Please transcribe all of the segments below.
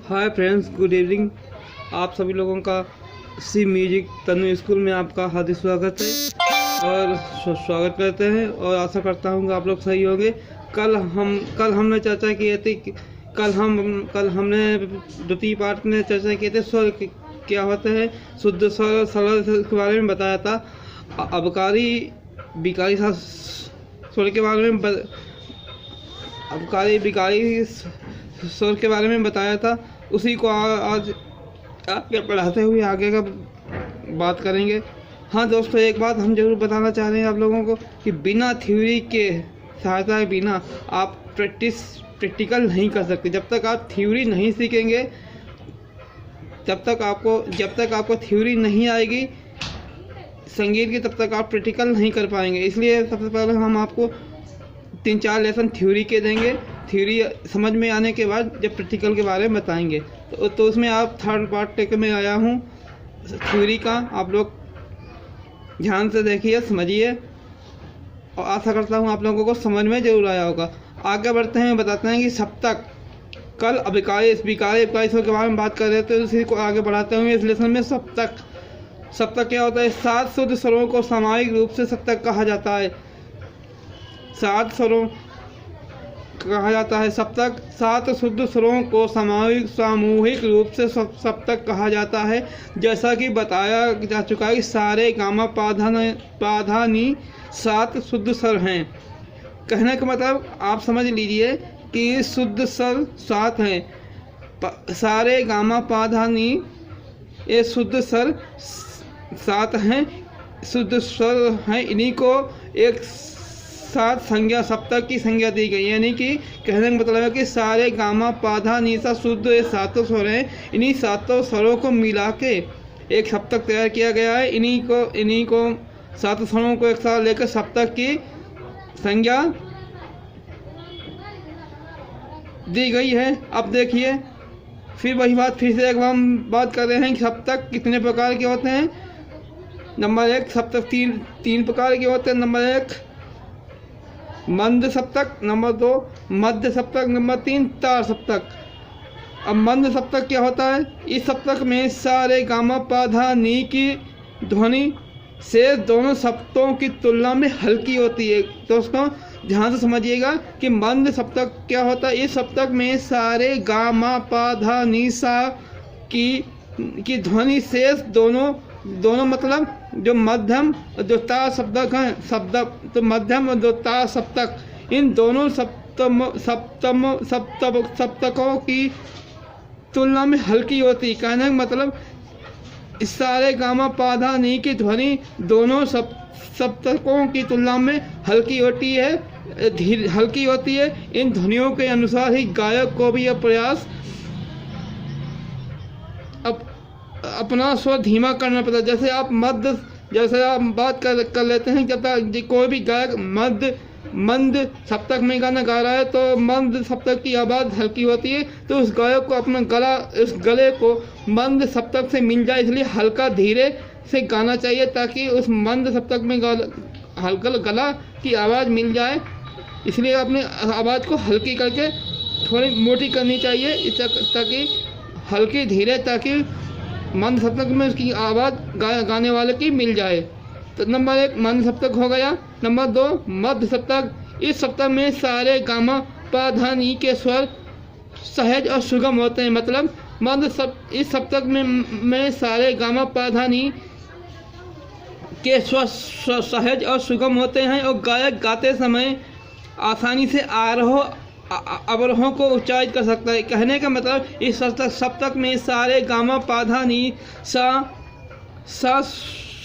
Hi friends, good evening. आप सभी लोगों का सी म्यूजिक तनु स्कूल में आपका हार्दिक स्वागत है और स्वागत करते हैं और आशा करता हूँ कि आप लोग सही होंगे। कल हमने चर्चा की थी कल हमने द्वितीय पाठ में चर्चा की थी स्वर क्या होते हैं, शुद्ध स्वर सरल के बारे में बताया था। अबकारी विकारी स्वर के बारे में अबकारी विकारी स्वर के बारे में बताया था। उसी को आज आगे पढ़ाते हुए आगे का बात करेंगे। हाँ दोस्तों, एक बात हम जरूर बताना चाह रहे हैं आप लोगों को कि बिना थ्योरी के सहायता के बिना आप प्रैक्टिकल नहीं कर सकते। जब तक आप थ्योरी नहीं सीखेंगे, जब तक आपको थ्योरी नहीं आएगी संगीत की, तब तक आप प्रैक्टिकल नहीं कर पाएंगे। इसलिए सबसे पहले हम आपको 3-4 लेसन थ्योरी के देंगे। थ्योरी समझ में आने के बाद जब प्रैक्टिकल के बारे में बताएंगे तो उसमें आप थर्ड पार्ट टेक में आया हूँ थ्योरी का। आप लोग ध्यान से देखिए, समझिए और आशा करता हूँ आप लोगों को समझ में जरूर आया होगा। आगे बढ़ते हैं, बताते हैं कि सप्तक। कल विकारी स्वर के बारे में बात कर रहे थे, उसी को आगे बढ़ाते हुए इस लेसन में सप्तक क्या होता है। 7 शुद्ध स्वरों को सामूहिक रूप से सप्तक कहा जाता है। 7 स्वरों कहा जाता है सप्तक। 7 शुद्ध स्वरों को सामूहिक रूप से सप्तक कहा जाता है। जैसा कि बताया जा चुका है कि सारे गामा पाधा नी 7 शुद्ध स्वर हैं। कहने का मतलब आप समझ लीजिए कि शुद्ध स्वर 7 हैं। सारे गामा पाधा नी ये शुद्ध स्वर 7 हैं, शुद्ध स्वर हैं। इन्हीं को एक 7 संज्ञा सप्तक की संज्ञा दी गई। यानी कि कहने का मतलब है कि सारे गामा पाधा नीसा शुद्ध ये 7 स्वर हैं। इन्हीं 7 स्वरों को मिला के एक सप्तक तैयार किया गया है। इन्हीं को 7 स्वरों को एक साथ लेकर सप्तक की संज्ञा दी गई है। अब देखिए, फिर वही बात फिर से एक बार हम बात कर रहे हैं कि सप्तक कितने प्रकार के होते हैं। नंबर 1, सप्तक 3 प्रकार के होते हैं। नंबर 1 मंद सप्तक, नंबर 2 मध्य सप्तक, नंबर 3 तार सप्तक। अब मंद सप्तक क्या होता है। इस सप्तक में सारे गामा पाधा नी की ध्वनि से दोनों सप्तकों की तुलना में हल्की होती है। दोस्तों ध्यान से समझिएगा कि मंद सप्तक क्या होता है। इस सप्तक में सारे गामा पाधा नी सा की ध्वनि शेष दोनों मतलब जो मध्यम और जो तार सप्तक हैं, तो मध्यम और जो तार सप्तक, इन दोनों सप्तकों की तुलना में हल्की होती है। कहने का मतलब इस सारे गामा पाधा नी की ध्वनि दोनों सप्तकों की तुलना में हल्की होती है। इन ध्वनियों के अनुसार ही गायक को भी यह प्रयास अपना स्वर धीमा करना पड़ता है। जैसे आप बात कर लेते हैं, जब तक कोई भी गायक मंद सप्तक में गाना गा रहा है तो मंद सप्तक की आवाज़ हल्की होती है, तो उस गायक को अपना उस गले को मंद सप्तक से मिल जाए। इसलिए हल्का धीरे से गाना चाहिए ताकि उस मंद सप्तक में हल्का गला की आवाज़ मिल जाए। इसलिए अपने आवाज़ को हल्की करके थोड़ी मोटी करनी चाहिए ताकि हल्की धीरे, ताकि मंद सप्तक में उसकी आवाज़ गाने वाले की मिल जाए। तो नंबर 1 मंद सप्तक हो गया। नंबर 2 मध्य सप्तक। इस सप्तक में सारे गामा पाधा नी के स्वर सहज और सुगम होते हैं। मतलब इस सप्तक में सारे गामा पाधा नी के स्वर सहज और सुगम होते हैं और गायक गाते समय आसानी से आरोह अवरोहों को उच्चारित कर सकता है। कहने का मतलब इस सप्तक में सारे गामा पाधा नी सा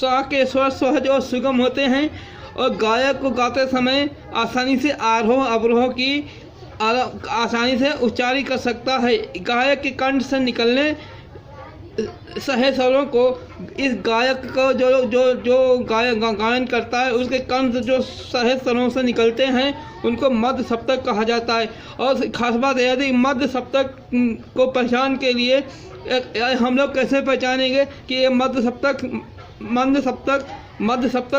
के स्वर सहज और सुगम होते हैं और गायक को गाते समय आसानी से आरोह अवरोह की आसानी से उच्चारित कर सकता है। गायक के कंठ से निकलने सहे स्वरों को इस गायक को जो गायन करता है उसके कंठ जो सहे स्वरों से निकलते हैं उनको मध्य सप्तक कहा जाता है। और खास बात यह है मध्य सप्तक को पहचान के लिए हम लोग कैसे पहचानेंगे कि ये मध्य सप्तक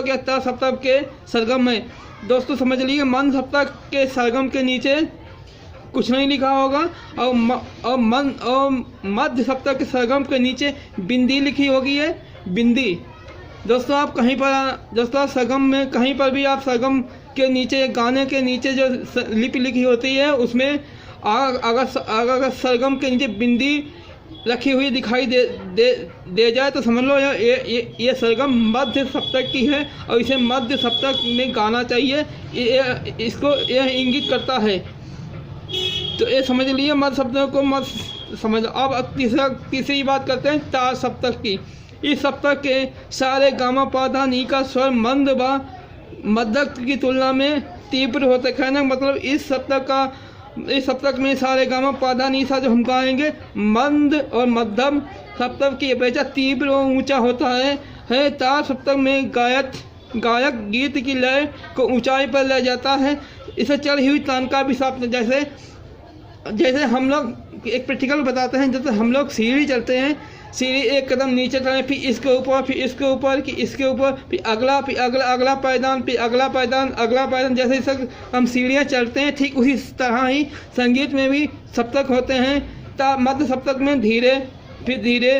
या तार सप्तक के सरगम में। दोस्तों समझ लीजिए, मध्य सप्तक के सरगम के नीचे कुछ नहीं लिखा होगा। और मध्य सप्तक के सरगम के नीचे बिंदी लिखी होगी है, बिंदी। दोस्तों आप कहीं पर, दोस्तों सरगम में कहीं पर भी आप सरगम के नीचे, गाने के नीचे जो लिपि लिखी होती है उसमें अगर सरगम के नीचे बिंदी रखी हुई दिखाई दे जाए तो समझ लो ये सरगम मध्य सप्तक की है और इसे मध्य सप्तक में गाना चाहिए। इसको यह इंगित करता है। तो ये समझ लिए मध्य सप्तक को मत समझ। अब तीसरी बात करते हैं तार सप्तक की। इस सप्तक के सारे गामा पाधा नी का स्वर मंद व मध्यक की तुलना में तीव्र होता है। कहने का मतलब इस सप्तक में सारे गामा पाधा नी सा जो हम गाएंगे मंद और मध्यम सप्तक की अपेक्षा तीव्र और ऊंचा होता है। तार सप्तक में गायक गीत की लय को ऊंचाई पर ले जाता है। इसे चढ़ी हुई तान का भी सप्तक, जैसे हम लोग एक प्रैक्टिकल बताते हैं, जैसे हम लोग सीढ़ी चलते हैं, सीढ़ी एक कदम नीचे चढ़े, फिर इसके ऊपर, फिर इसके ऊपर, कि इसके ऊपर, फिर अगला पायदान, फिर अगला पायदान, जैसे इस हम सीढ़ियाँ चलते हैं, ठीक उसी तरह ही संगीत में भी सप्तक होते हैं। मध्य सप्तक में धीरे, फिर धीरे,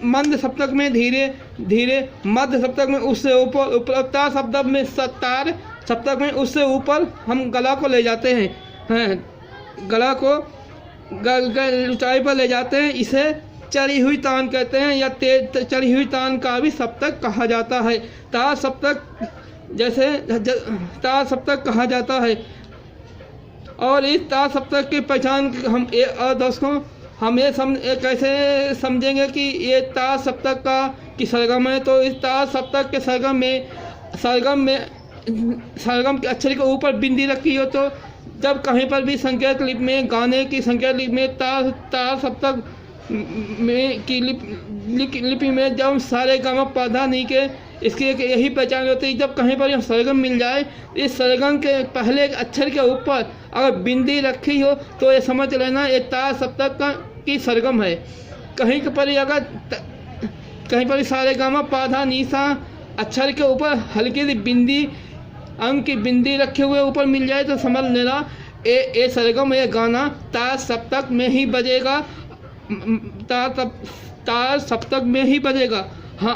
मंद सप्तक में धीरे, मध्य सप्तक में उससे ऊपर, तार सप्तक में उससे ऊपर हम गला को ले जाते हैं, गला को ऊंचाई पर ले जाते हैं। इसे चढ़ी हुई तान कहते हैं, या तेज चढ़ी हुई तान का भी सप्तक कहा जाता है। तार सप्तक कहा जाता है। और इस तार सप्तक की पहचान दोस्तों हम ये कैसे समझेंगे कि ये तार सप्तक की सरगम है। तो इस तार सप्तक के सरगम के अक्षर के ऊपर बिंदी रखी हो, तो जब कहीं पर भी संकेत लिपि में, गाने की संकेत लिपि में तार सप्तक में की लिपि में जब सारे गामा पाधा नी के, इसकी एक यही पहचान होती है। जब कहीं पर यह सरगम मिल जाए, इस सरगम के पहले अक्षर के ऊपर अगर बिंदी रखी हो तो ये समझ लेना ये तार सप्तक की सरगम है। कहीं पर सारे गामा पाधा नी सा अक्षर के ऊपर हल्की सी बिंदी, अंक की बिंदी रखे हुए ऊपर मिल जाए तो समझ लेना ये सरगम, ये गाना तार सप्तक में ही बजेगा, तार सप्तक में ही बजेगा। हाँ,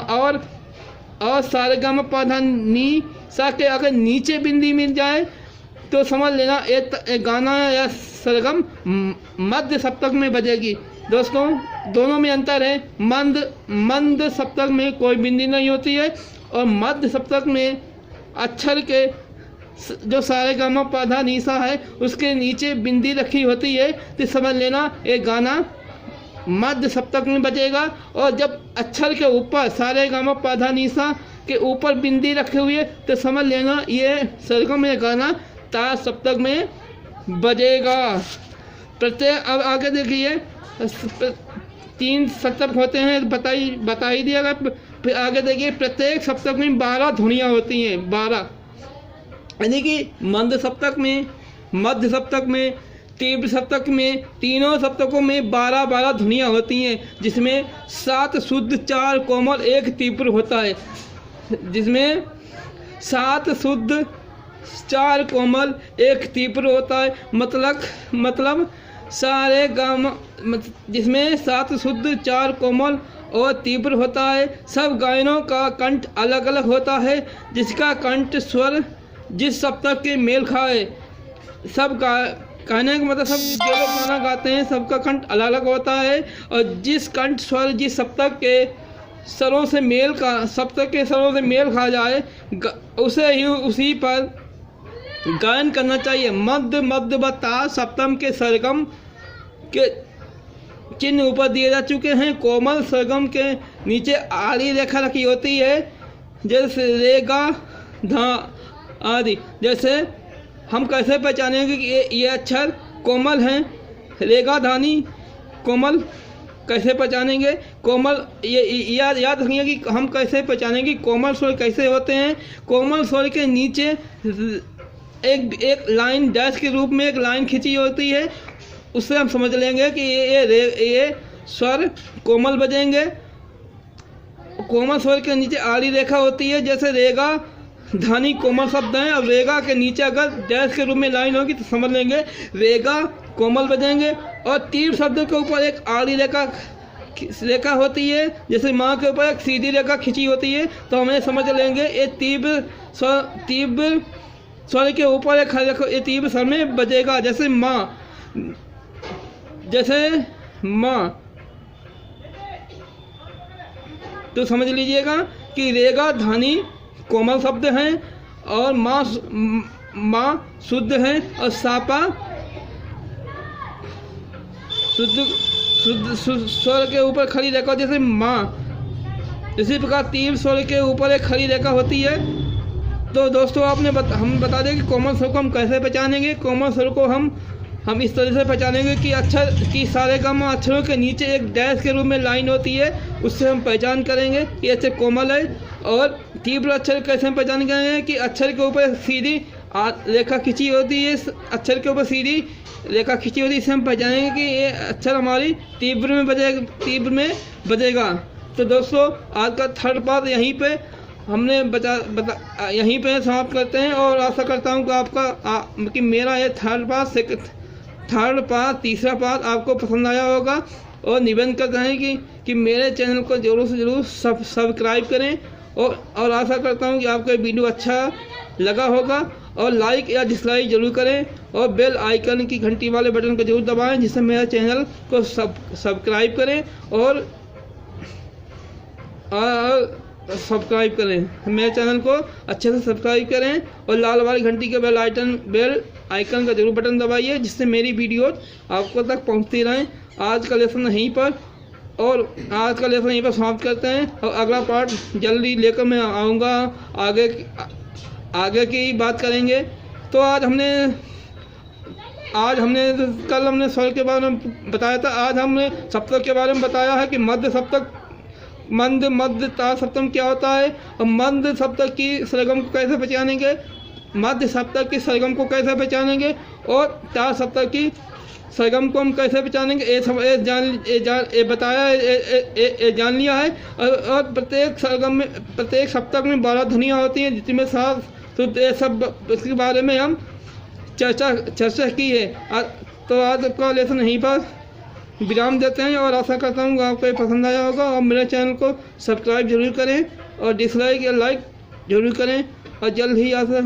और सारे गामा पाधा नी सा के अगर नीचे बिंदी मिल जाए तो समझ लेना ये गाना या सरगम मध्य सप्तक में बजेगी। दोस्तों दोनों में अंतर है। मंद सप्तक में कोई बिंदी नहीं होती है, और मध्य सप्तक में अक्षर के जो सारे गामा पाधा नी सा है उसके नीचे बिंदी रखी होती है, तो समझ लेना ये गाना मध्य सप्तक में बजेगा। और जब अक्षर के ऊपर सारे गामा पाधा नी सा के ऊपर बिंदी रखे हुए तो समझ लेना ये सरगम में गाना तार सप्तक में बजेगा। प्रत्येक, अब आगे देखिए 3 सप्तक होते हैं, बता ही दिया गया। फिर आगे देखिए प्रत्येक सप्तक में 12 ध्वनियाँ होती हैं, 12, यानी कि मंद सप्तक में, मध्य सप्तक में, तीव्र सप्तक में, तीनों सप्तकों में 12 ध्वनियाँ होती हैं, जिसमें 7 शुद्ध, 4 कोमल, 1 तीव्र होता है। जिसमें 7 शुद्ध, 4 कोमल, 1 तीव्र होता है। मतलब सारे गामा, जिसमें 7 शुद्ध, 4 कोमल और तीव्र होता है। सब गायनों का कंठ अलग अलग होता है, जिसका कंठ स्वर जिस सप्तक के मेल खाए। सब कहने का मतलब सब जो लोग गाना गाते हैं सबका कंठ अलग अलग होता है, और जिस कंठ स्वर जिस सप्तक के स्वरों से मेल खा जाए उसी पर गायन करना चाहिए। मध्य व तार सप्तम के सरगम के चिन्ह ऊपर दिए जा चुके हैं। कोमल सरगम के नीचे आड़ी रेखा रखी होती है, जैसे रेगा, धा आदि। जैसे हम कैसे पहचानेंगे कि ये अक्षर कोमल हैं, रेगा, धानी, कोमल कैसे पहचानेंगे? कोमल, ये याद रखिए कि हम कैसे पहचानेंगे कोमल स्वर कैसे होते हैं। कोमल स्वर के नीचे एक लाइन डैश के रूप में एक लाइन खींची होती है, उससे हम समझ लेंगे कि ये स्वर कोमल बजेंगे। कोमल स्वर के नीचे आड़ी रेखा होती है, जैसे रेगा, ध्वनि कोमल शब्द हैं और रेगा के नीचे अगर डैश के रूप में लाइन होगी तो समझ लेंगे रेगा कोमल बजेंगे। और तीव्र शब्द के ऊपर एक आड़ी रेखा होती है, जैसे माँ के ऊपर एक सीधी रेखा खिंची होती है, तो हमें समझ लेंगे ये तीव्र स्वर के ऊपर एक ये तीव्र स्वर में बजेगा। जैसे माँ तो समझ लीजिएगा कि रेगा ध्वनि कोमल शब्द हैं और माँ शुद्ध है और सापा शुद्ध स्वर के ऊपर खड़ी रेखा, जैसे माँ। इसी प्रकार तीव्र स्वर के ऊपर एक खड़ी रेखा होती है। तो दोस्तों हम बता दें कि कोमल स्वर को हम कैसे पहचानेंगे। कोमल स्वर को हम इस तरह से पहचानेंगे कि अक्षर की सारे गम अक्षरों के नीचे एक डैश के रूप में लाइन होती है, उससे हम पहचान करेंगे कि अक्षर कोमल है। और तीव्र अक्षर कैसे हम पहचान करेंगे कि अक्षर के ऊपर सीधी रेखा खिंची होती है, अक्षर के ऊपर सीधी रेखा खिंची होती है, इससे हम पहचानेंगे कि ये अक्षर हमारी तीव्र में बजेगा। तो दोस्तों आज का थर्ड पार्ट यहीं पे हमने यहीं पे समाप्त करते हैं और आशा करता हूँ कि कि मेरा ये थर्ड पार्ट तीसरा पार्ट आपको पसंद आया होगा। और निवेदन करते हैं कि मेरे चैनल को ज़रूर से ज़रूर सब्सक्राइब करें और आशा करता हूँ कि आपको ये वीडियो अच्छा लगा होगा और लाइक या डिसलाइक ज़रूर करें और बेल आइकन की घंटी वाले बटन को ज़रूर दबाएं, जिससे मेरे चैनल को सब्सक्राइब करें और सब्सक्राइब करें, मेरे चैनल को अच्छे से सब्सक्राइब करें और लाल वाली घंटी के बेल आइकन का जरूर बटन दबाइए, जिससे मेरी वीडियो आपको तक पहुंचती रहें। आज का लेसन यहीं पर समाप्त करते हैं और अगला पार्ट जल्दी लेकर मैं आऊँगा। आगे की बात करेंगे। तो कल हमने स्वर के बारे में बताया था, आज हमने सप्तक के बारे में बताया है कि मध्य सप्तक मध्य तार सप्तम क्या होता है और मध्य सप्तक की सरगम को कैसे पहचानेंगे, मध्य सप्तक की सरगम को कैसे पहचानेंगे और तार सप्तक की सरगम को हम कैसे पहचानेंगे, ये जान लिया है। और प्रत्येक सप्तक में 12 ध्वनियाँ होती हैं, जिसमें 7 शुद्ध, ये सब इसके बारे में हम चर्चा की है। तो आज का लेसन यहीं पर विराम देते हैं और आशा करता हूँ आपको ये पसंद आया होगा और मेरे चैनल को सब्सक्राइब जरूर करें और डिसलाइक या लाइक जरूर करें और जल्द ही आशा